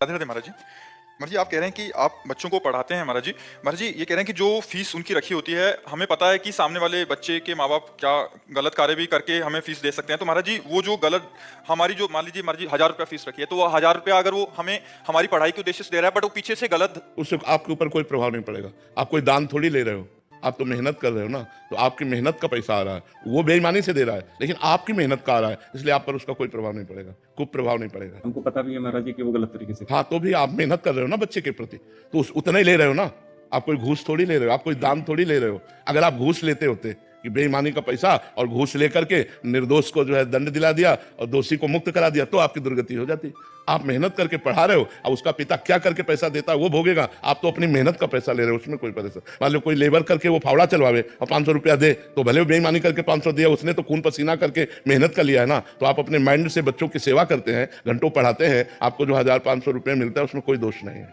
राधे राधे महाराज जी। महाराज जी, आप कह रहे हैं कि आप बच्चों को पढ़ाते हैं महाराज जी। महाराज जी, ये कह रहे हैं कि जो फीस उनकी रखी होती है, हमें पता है कि सामने वाले बच्चे के माँ बाप क्या गलत कार्य भी करके हमें फीस दे सकते हैं। तो महाराज जी, वो जो गलत हमारी जो मान लीजिए महाराज जी 1000 रुपया फीस रखी है, तो वो 1000 रुपया अगर वो हमें हमारी पढ़ाई के उद्देश्य से दे रहा है, बट वो पीछे से गलत। उससे आपके ऊपर कोई प्रभाव नहीं पड़ेगा। आप कोई दान थोड़ी ले रहे हो, आप तो मेहनत कर रहे हो ना, तो आपकी मेहनत का पैसा आ रहा है, वो बेईमानी से दे रहा है, लेकिन आपकी मेहनत का आ रहा है, इसलिए आप पर उसका कोई प्रभाव नहीं पड़ेगा, कुप्रभाव नहीं पड़ेगा। हमको पता भी है महाराज जी कि वो गलत तरीके से। हाँ, तो भी आप मेहनत कर रहे हो ना बच्चे के प्रति, तो उतना ही ले रहे हो ना। आप कोई घूस थोड़ी ले रहे हो, आप कोई दान थोड़ी ले रहे हो। अगर आप घूस लेते होते कि बेईमानी का पैसा और घूस लेकर के निर्दोष को जो है दंड दिला दिया और दोषी को मुक्त करा दिया, तो आपकी दुर्गति हो जाती। आप मेहनत करके पढ़ा रहे हो, अब उसका पिता क्या करके पैसा देता है वो भोगेगा। आप तो अपनी मेहनत का पैसा ले रहे हो, उसमें कोई परेशान। मान लो कोई लेबर करके वो फावड़ा चलवावे और 500 रुपया दे, तो भले वो बेईमानी करके 500 दिया, उसने तो खून पसीना करके मेहनत कर लिया है ना। तो आप अपने माइंड से बच्चों की सेवा करते हैं, घंटों पढ़ाते हैं, आपको जो 1500 रुपये मिलता है उसमें कोई दोष नहीं है।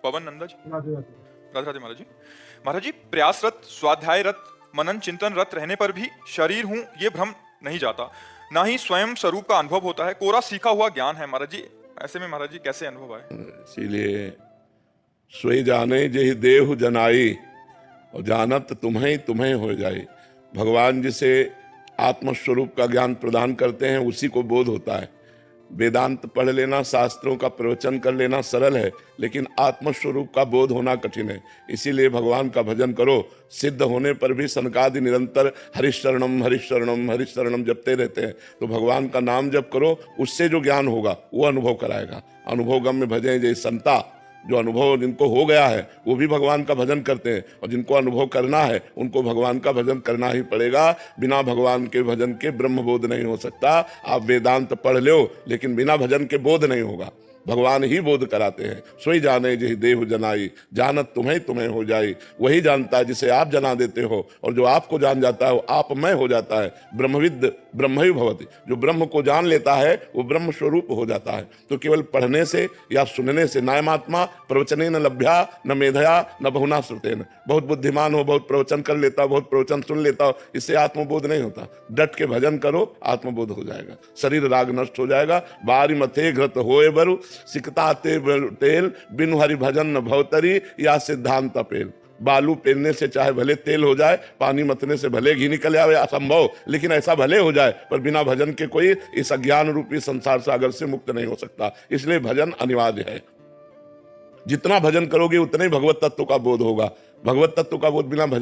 पवन नंदा जी, राधे राधे महाराज जी। महाराज जी, प्रयासरत, स्वाध्यायरत, मनन चिंतन रत रहने पर भी शरीर हूं ये भ्रम नहीं जाता, ना ही स्वयं स्वरूप का अनुभव होता है, कोरा सीखा हुआ ज्ञान है। महाराज जी, ऐसे में महाराज जी कैसे अनुभव आए? इसीलिए सोई जाने जेहि देहु जनाई और जानत तुम्हें तुम्हें हो जाए। भगवान जिसे आत्मस्वरूप का ज्ञान प्रदान करते हैं उसी को बोध होता है। वेदांत पढ़ लेना, शास्त्रों का प्रवचन कर लेना सरल है, लेकिन आत्मस्वरूप का बोध होना कठिन है। इसीलिए भगवान का भजन करो। सिद्ध होने पर भी सनकादि निरंतर हरिशरणम हरिशरणम हरिशरणम जपते रहते हैं। तो भगवान का नाम जप करो, उससे जो ज्ञान होगा वो अनुभव कराएगा। अनुभव गम्य भजें जय संता। जो अनुभव जिनको हो गया है वो भी भगवान का भजन करते हैं, और जिनको अनुभव करना है उनको भगवान का भजन करना ही पड़ेगा। बिना भगवान के भजन के ब्रह्म बोध नहीं हो सकता। आप वेदांत पढ़ लो, लेकिन बिना भजन के बोध नहीं होगा। भगवान ही बोध कराते हैं। सोई जाने जेहि देहु जनाई, जानत तुम्हें तुम्हें हो जाई। वही जानता है जिसे आप जना देते हो, और जो आपको जान जाता है वो आपमय हो जाता है। ब्रह्मविद ब्रह्मैव भवति। जो ब्रह्म को जान लेता है वो ब्रह्म स्वरूप हो जाता है। तो केवल पढ़ने से या सुनने से, नायमात्मा प्रवचने न लभ्या न मेधया न बहुना श्रुतेन। बहुत बुद्धिमान हो, बहुत प्रवचन कर लेता हो, बहुत प्रवचन सुन लेता हो, इससे आत्मबोध नहीं होता। डट के भजन करो, आत्मबोध हो जाएगा, शरीर राग नष्ट हो जाएगा। बारी मथे घृत होए बरु, सिकता तेल बिनु हरि भजन न भवतरी, या सिद्धांत पेल। बालू पेलने से चाहे भले तेल हो जाए, पानी मतने से भले घी निकल आवे, असंभव, लेकिन ऐसा भले हो जाए, पर बिना भजन के कोई इस अज्ञान रूपी संसार सागर से मुक्त नहीं हो सकता। इसलिए भजन अनिवार्य है। जितना भजन करोगे उतना ही भगवत तत्व का बोध होगा। भगवत तत्व का बोध बिना भजन